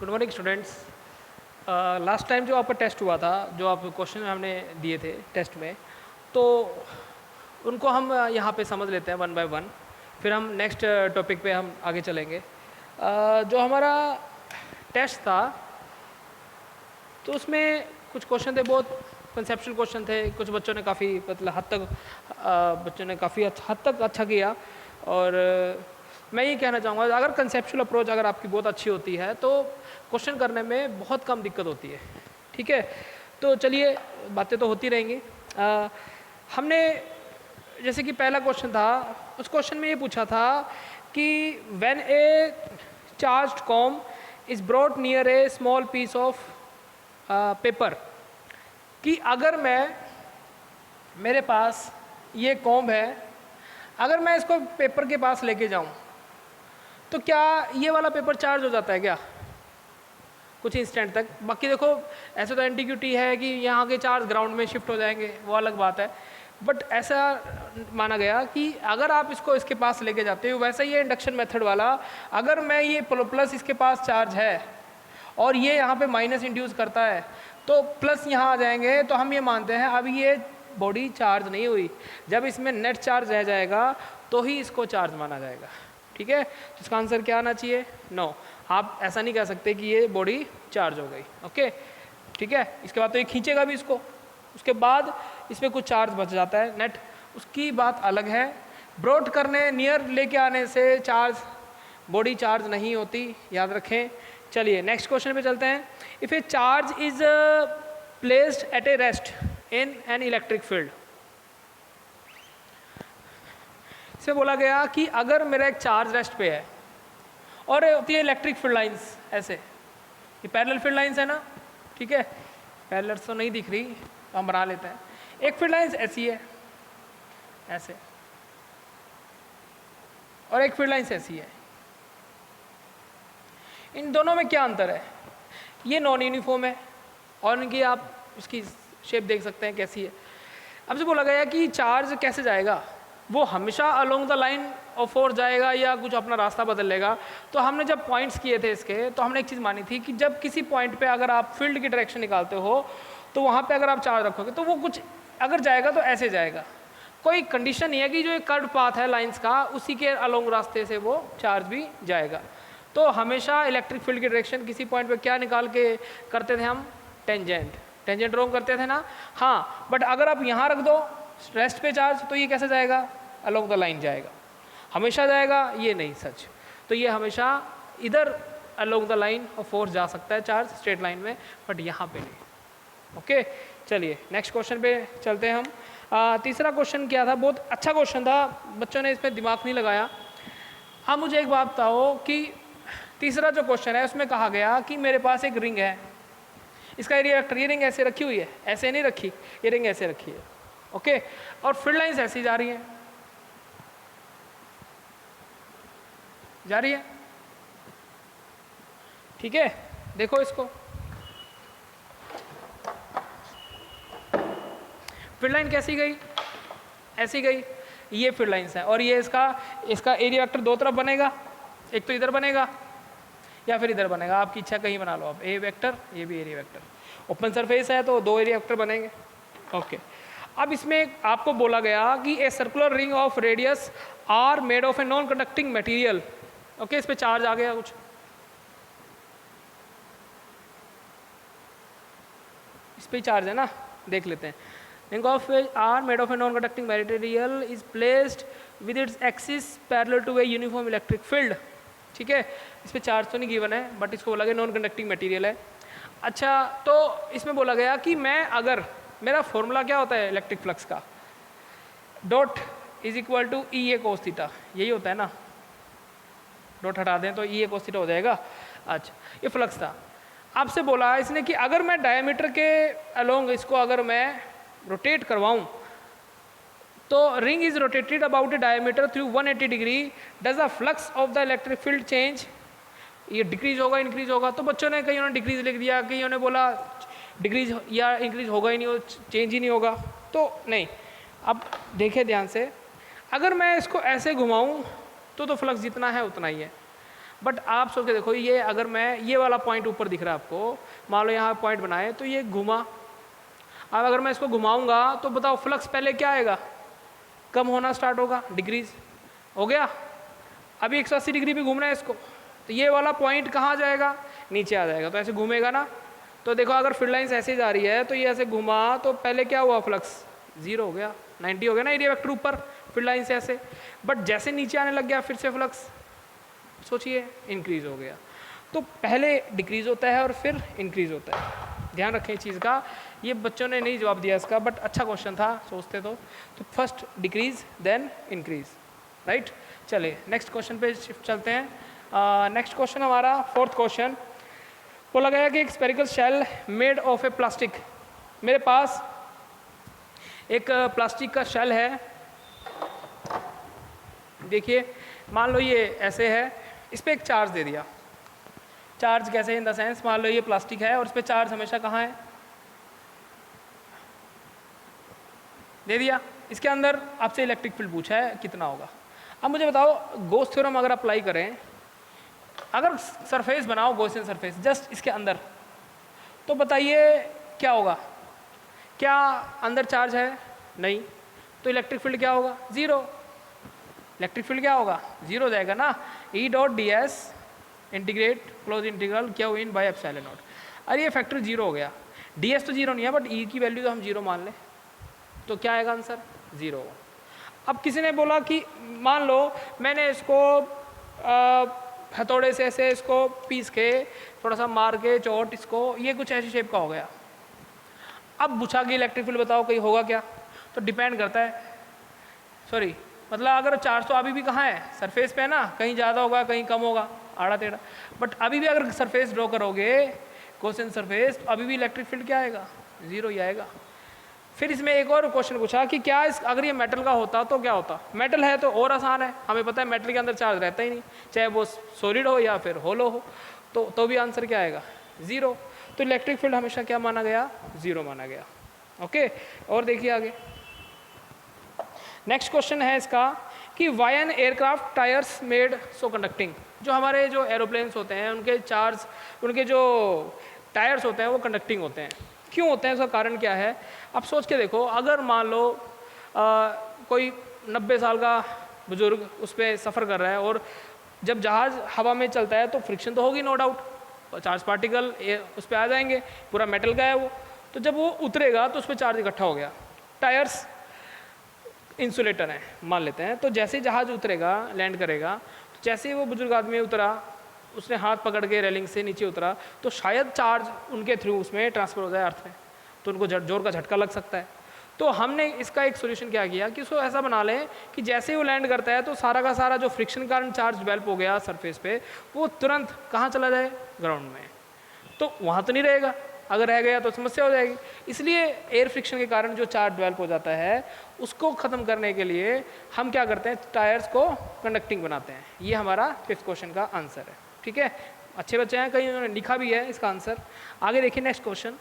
Good morning students. Last time जो आपका test हुआ था, जो आप क्वेश्चन हमने दिए थे टेस्ट में, तो उनको हम यहाँ पे समझ लेते हैं वन बाय वन, फिर हम नेक्स्ट टॉपिक पे हम आगे चलेंगे। जो हमारा टेस्ट था तो उसमें कुछ क्वेश्चन थे, बहुत कंसेप्चुअल क्वेश्चन थे। कुछ बच्चों ने काफ़ी मतलब हद तक हद तक अच्छा किया। और मैं ये कहना चाहूँगा, अगर कंसेप्चुअल अप्रोच अगर आपकी बहुत अच्छी होती है तो क्वेश्चन करने में बहुत कम दिक्कत होती है। ठीक है, तो चलिए बातें तो होती रहेंगी। हमने जैसे कि पहला क्वेश्चन था, उस क्वेश्चन में ये पूछा था कि when a charged comb is brought near a small piece of paper, कि अगर मेरे पास ये कॉम है, अगर मैं इसको पेपर के पास लेके जाऊं तो क्या ये वाला पेपर चार्ज हो जाता है क्या कुछ इंस्टेंट तक? बाकी देखो, ऐसे तो एंटीक्यूटी है कि यहाँ के चार्ज ग्राउंड में शिफ्ट हो जाएंगे, वो अलग बात है। बट ऐसा माना गया कि अगर आप इसको इसके पास लेके जाते हो, वैसा ये इंडक्शन मेथड वाला, अगर मैं ये प्लस इसके पास चार्ज है और ये यहाँ पे माइनस इंड्यूस करता है तो प्लस यहाँ आ जाएंगे, तो हम ये मानते हैं अभी ये बॉडी चार्ज नहीं हुई। जब इसमें नेट चार्ज रह जाएगा तो ही इसको चार्ज माना जाएगा। ठीक है, तो इसका आंसर क्या आना चाहिए? नो। आप ऐसा नहीं कह सकते कि ये बॉडी चार्ज हो गई। ओके, ठीक है। इसके बाद तो ये खींचेगा भी इसको, उसके बाद इसमें कुछ चार्ज बच जाता है नेट, उसकी बात अलग है। ब्रॉट करने, नियर लेके आने से चार्ज बॉडी चार्ज नहीं होती, याद रखें। चलिए नेक्स्ट क्वेश्चन पे चलते हैं। If A charge is placed at A rest in an electric field, इसमें बोला गया कि अगर मेरा एक चार्ज रेस्ट पे है और होती है इलेक्ट्रिक फील्ड लाइंस, ऐसे ये पैरेलल फील्ड लाइंस है ना, ठीक है, पैरेलल तो नहीं दिख रही तो हम बना लेते हैं। एक फील्ड लाइंस ऐसी है, ऐसे, और एक फील्ड लाइंस ऐसी है। इन दोनों में क्या अंतर है? ये नॉन यूनिफॉर्म है और इनकी आप उसकी शेप देख सकते हैं कैसी है। अब से बोला गया कि चार्ज कैसे जाएगा, वो हमेशा along the line of force जाएगा या कुछ अपना रास्ता बदल लेगा। तो हमने जब पॉइंट्स किए थे इसके, तो हमने एक चीज़ मानी थी कि जब किसी पॉइंट पे अगर आप फील्ड की डायरेक्शन निकालते हो तो वहाँ पे अगर आप चार्ज रखोगे तो वो कुछ अगर जाएगा तो ऐसे जाएगा। कोई कंडीशन नहीं है कि जो एक कर्व पाथ है लाइन्स का, उसी के अलोंग रास्ते से वो चार्ज भी जाएगा। तो हमेशा इलेक्ट्रिक फील्ड की डायरेक्शन किसी पॉइंट पे क्या निकाल के करते थे हम? टेंजेंट ड्रॉ करते थे ना। हाँ, बट अगर आप यहाँ रख दो रेस्ट पे चार्ज, तो ये कैसे जाएगा? अलोंग द लाइन जाएगा, हमेशा जाएगा। ये नहीं सच, तो ये हमेशा इधर along the line of force जा सकता है चार्ज स्ट्रेट लाइन में, बट यहाँ पे नहीं। ओके, चलिए नेक्स्ट क्वेश्चन पे चलते हैं हम। तीसरा क्वेश्चन क्या था? बहुत अच्छा क्वेश्चन था, बच्चों ने इसमें दिमाग नहीं लगाया। हाँ, मुझे एक बात बताओ कि तीसरा जो क्वेश्चन है उसमें कहा गया कि मेरे पास एक रिंग है, इसका एरिया वेक्टर, ये रिंग ऐसे रखी हुई है, ऐसे नहीं रखी, ये रिंग ऐसे रखी है। ओके, और फील्ड लाइंस ऐसी जा रही हैं, जा रही है, ठीक है। देखो इसको, फील्ड लाइन कैसी गई? ऐसी गई। ये फील्ड लाइंस है और ये इसका एरिया वेक्टर दो तरफ बनेगा, एक तो इधर बनेगा या फिर इधर बनेगा, आपकी इच्छा कहीं बना लो आप। ए वेक्टर, ये भी एरिया वेक्टर। ओपन सरफेस है तो दो एरिया वेक्टर बनेंगे। ओके, अब इसमें आपको बोला गया कि a circular ring of radius R made of a non conducting material. Okay, इस पे चार्ज आ गया कुछ, इस पे चार्ज है ना, देख लेते हैं। Ring of R made of a non conducting material is placed with its axis parallel to a uniform electric field. ठीक है, इस पे चार्ज तो नहीं गिवन है, बट इसको बोला गया नॉन कंडक्टिंग मटेरियल है। अच्छा, तो इसमें बोला गया कि मैं अगर, मेरा फॉर्मूला क्या होता है इलेक्ट्रिक फ्लक्स का? Dot is equal to E A cos theta, यही होता है ना। डॉट हटा दें तो ई ए कोस थीटा हो जाएगा। अच्छा, ये फ्लक्स था। आपसे बोला इसने कि अगर मैं डायमीटर के अलोंग इसको अगर मैं रोटेट करवाऊं तो ring is rotated about A diameter through 180 degree, does the flux of the electric field change? ये डिक्रीज होगा, इंक्रीज होगा? तो बच्चों ने, कईयों ने डिक्रीज लिख दिया, कईयों ने बोला डिक्रीज या इंक्रीज होगा ही नहीं, चेंज ही नहीं होगा। तो नहीं, अब देखें ध्यान से, अगर मैं इसको ऐसे घुमाऊं तो फ्लक्स जितना है उतना ही है, बट आप सोच के देखो, ये अगर मैं ये वाला पॉइंट ऊपर दिख रहा है आपको, मान लो यहाँ पॉइंट बनाए तो ये घुमा, अब अगर मैं इसको घुमाऊंगा तो बताओ फ्लक्स पहले क्या आएगा, कम होना स्टार्ट होगा, डिक्रीज हो गया। अभी 180 डिग्री पे घूमना है इसको, तो ये वाला पॉइंट कहाँ जाएगा, नीचे आ जाएगा, तो ऐसे घूमेगा ना। तो देखो अगर फील्ड लाइंस ऐसे जा रही है तो ये ऐसे घुमा तो पहले क्या हुआ, फ्लक्स 0 हो गया, 90 हो गया ना एरिया वेक्टर ऊपर फील्ड लाइन से ऐसे। बट जैसे नीचे आने लग गया फिर से फ्लक्स सोचिए इंक्रीज हो गया। तो पहले डिक्रीज होता है और फिर इंक्रीज होता है, ध्यान रखें इस चीज़ का। ये बच्चों ने नहीं जवाब दिया इसका, बट अच्छा क्वेश्चन था सोचते तो first decrease then increase, right. चलिए नेक्स्ट क्वेश्चन पे शिफ्ट चलते हैं। नेक्स्ट क्वेश्चन हमारा फोर्थ क्वेश्चन, बोला गया कि एक spherical shell made of a plastic, मेरे पास एक प्लास्टिक का शेल है, देखिए मान लो ये ऐसे है, इस पर एक चार्ज दे दिया। चार्ज कैसे, इन द सेंस मान लो ये प्लास्टिक है और इस पर चार्ज हमेशा कहाँ है, दे दिया। इसके अंदर आपसे इलेक्ट्रिक फील्ड पूछा है कितना होगा। अब मुझे बताओ गॉस थ्योरम अगर अप्लाई करें, अगर सरफेस बनाओ गॉसियन सरफेस जस्ट इसके अंदर, तो बताइए क्या होगा, क्या अंदर चार्ज है, नहीं, तो इलेक्ट्रिक फील्ड क्या होगा, 0। इलेक्ट्रिक फील्ड क्या होगा, 0 हो जाएगा ना। E dot D S integrate close integral क्या इन बाई एप्सिलॉन नॉट। अरे ये फैक्टर 0 हो गया, डी एस तो 0 नहीं है बट ई की वैल्यू तो हम 0 मान लें, तो क्या आएगा आंसर, 0। अब किसी ने बोला कि मान लो मैंने इसको हथौड़े से ऐसे इसको पीस के थोड़ा सा मार के चोट इसको, ये कुछ ऐसी शेप का हो गया। अब पूछा कि इलेक्ट्रिक फील्ड बताओ कहीं होगा क्या, तो डिपेंड करता है, सॉरी मतलब अगर चार्ज तो अभी भी कहाँ है, सरफेस पे है ना, कहीं ज़्यादा होगा कहीं कम होगा, आड़ा टेढ़ा, बट अभी भी अगर सरफेस ड्रॉ करोगे गॉसियन सरफेस, तो अभी भी इलेक्ट्रिक फील्ड क्या आएगा, 0 ही आएगा। फिर इसमें एक और क्वेश्चन पूछा कि क्या इस अगर ये मेटल का होता तो क्या होता, मेटल है तो और आसान है, हमें पता है मेटल के अंदर चार्ज रहता ही नहीं, चाहे वो सॉलिड हो या फिर होलो हो, तो भी आंसर क्या आएगा, 0। तो इलेक्ट्रिक फील्ड हमेशा क्या माना गया, 0 माना गया। ओके, और देखिए आगे नेक्स्ट क्वेश्चन है इसका कि why an aircraft tyres made so conducting. जो हमारे जो एरोप्लेन्स होते हैं उनके चार्ज, उनके जो टायर्स होते हैं वो कंडक्टिंग होते हैं, क्यों होते हैं, उसका कारण क्या है। आप सोच के देखो, अगर मान लो कोई 90 साल का बुजुर्ग उस पर सफ़र कर रहा है और जब जहाज़ हवा में चलता है तो फ्रिक्शन तो होगी नो डाउट, चार्ज पार्टिकल उस पर आ जाएंगे, पूरा मेटल का है वो, तो जब वो उतरेगा तो उस पर चार्ज इकट्ठा हो गया। टायर्स इंसुलेटर है मान लेते हैं, तो जैसे ही जहाज़ उतरेगा लैंड करेगा, तो जैसे ही वो बुजुर्ग आदमी उतरा, उसने हाथ पकड़ के रेलिंग से नीचे उतरा, तो शायद चार्ज उनके थ्रू उसमें ट्रांसफ़र हो जाए अर्थ में, तो उनको जोर का झटका लग सकता है। तो हमने इसका एक सोल्यूशन क्या किया कि उसको ऐसा बना लें कि जैसे ही वो लैंड करता है तो सारा का सारा जो फ्रिक्शन के कारण चार्ज डेवलप हो गया सरफेस पे, वो तुरंत कहाँ चला जाए, ग्राउंड में, तो वहाँ तो नहीं रहेगा, अगर रह गया तो समस्या हो जाएगी। इसलिए एयर फ्रिक्शन के कारण जो चार्ज डेवलप हो जाता है उसको ख़त्म करने के लिए हम क्या करते हैं, टायर्स को कंडक्टिंग बनाते हैं। ये हमारा 5th क्वेश्चन का आंसर है, ठीक है। अच्छे बच्चे हैं, कहीं उन्होंने लिखा भी है इसका आंसर। आगे देखिए नेक्स्ट क्वेश्चन।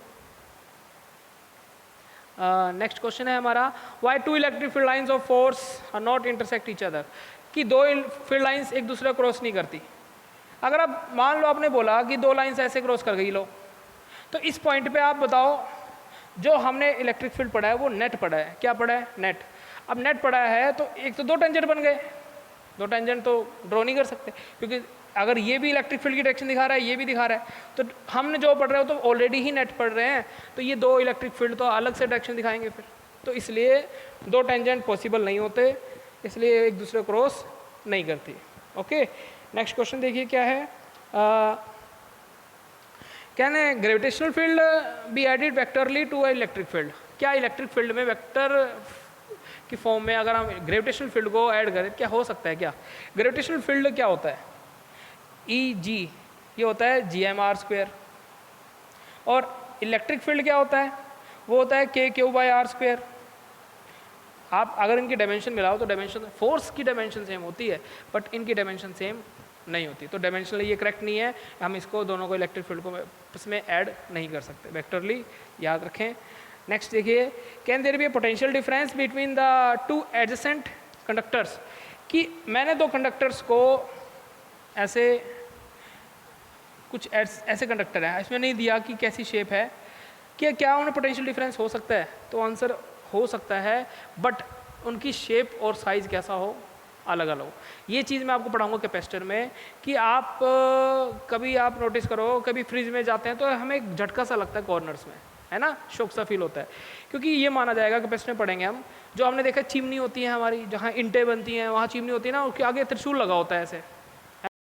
नेक्स्ट क्वेश्चन है हमारा, why 2 electric field lines of force are not intersect each other, कि 2 फील्ड लाइंस एक दूसरे को क्रॉस नहीं करती। अगर आप मान लो आपने बोला कि 2 लाइंस ऐसे क्रॉस कर गई, लो, तो इस पॉइंट पे आप बताओ जो हमने इलेक्ट्रिक फील्ड पढ़ा है वो नेट पढ़ा है, क्या पढ़ा है, नेट। अब नेट पढ़ा है तो एक तो 2 टेंजेंट बन गए, 2 टेंजेंट तो ड्रॉ नहीं कर सकते, क्योंकि अगर ये भी इलेक्ट्रिक फील्ड की डायरेक्शन दिखा रहा है, ये भी दिखा रहा है, तो हमने जो पढ़ रहे हो तो ऑलरेडी ही नेट पढ़ रहे हैं, तो ये 2 इलेक्ट्रिक फील्ड तो अलग से डायरेक्शन दिखाएंगे फिर, तो इसलिए 2 टेंजेंट पॉसिबल नहीं होते, इसलिए एक दूसरे क्रॉस नहीं करती। ओके, नेक्स्ट क्वेश्चन देखिए क्या है, can a gravitational field be added vectorially to a electric field. क्या इलेक्ट्रिक फील्ड में वेक्टर की फॉर्म में अगर हम ग्रेविटेशनल फील्ड को ऐड करें, क्या हो सकता है क्या। ग्रेविटेशनल फील्ड क्या होता है, ई जी, ये होता है GMR², और इलेक्ट्रिक फील्ड क्या होता है, वो होता है KQ/R²। आप अगर इनकी डायमेंशन मिलाओ तो डायमेंशन, फोर्स की डायमेंशन सेम होती है बट इनकी डायमेंशन सेम नहीं होती, तो डायमेंशनली ये करेक्ट नहीं है, हम इसको दोनों को इलेक्ट्रिक फील्ड को इसमें ऐड नहीं कर सकते, वेक्टरली याद रखें। नेक्स्ट देखिए, can there be a potential difference between the 2 adjacent conductors, कि मैंने 2 कंडक्टर्स को ऐसे कुछ ऐसे कंडक्टर हैं, इसमें नहीं दिया कि कैसी शेप है, कि क्या उनमें पोटेंशियल डिफरेंस हो सकता है, तो आंसर हो सकता है, बट उनकी शेप और साइज़ कैसा हो, अलग अलग हो। ये चीज़ मैं आपको पढ़ाऊंगा कैपेसिटर में, कि आप कभी आप नोटिस करो, कभी फ्रिज में जाते हैं तो हमें एक झटका सा लगता है कॉर्नर्स में, है ना, शॉक सा फील होता है, क्योंकि ये माना जाएगा, कैपेसिटर में पढ़ेंगे हम, जो हमने देखा चिमनी होती है हमारी, जहाँ इंटें बनती हैं वहाँ चिमनी होती है ना, उसके आगे त्रिशूल लगा होता है ऐसे,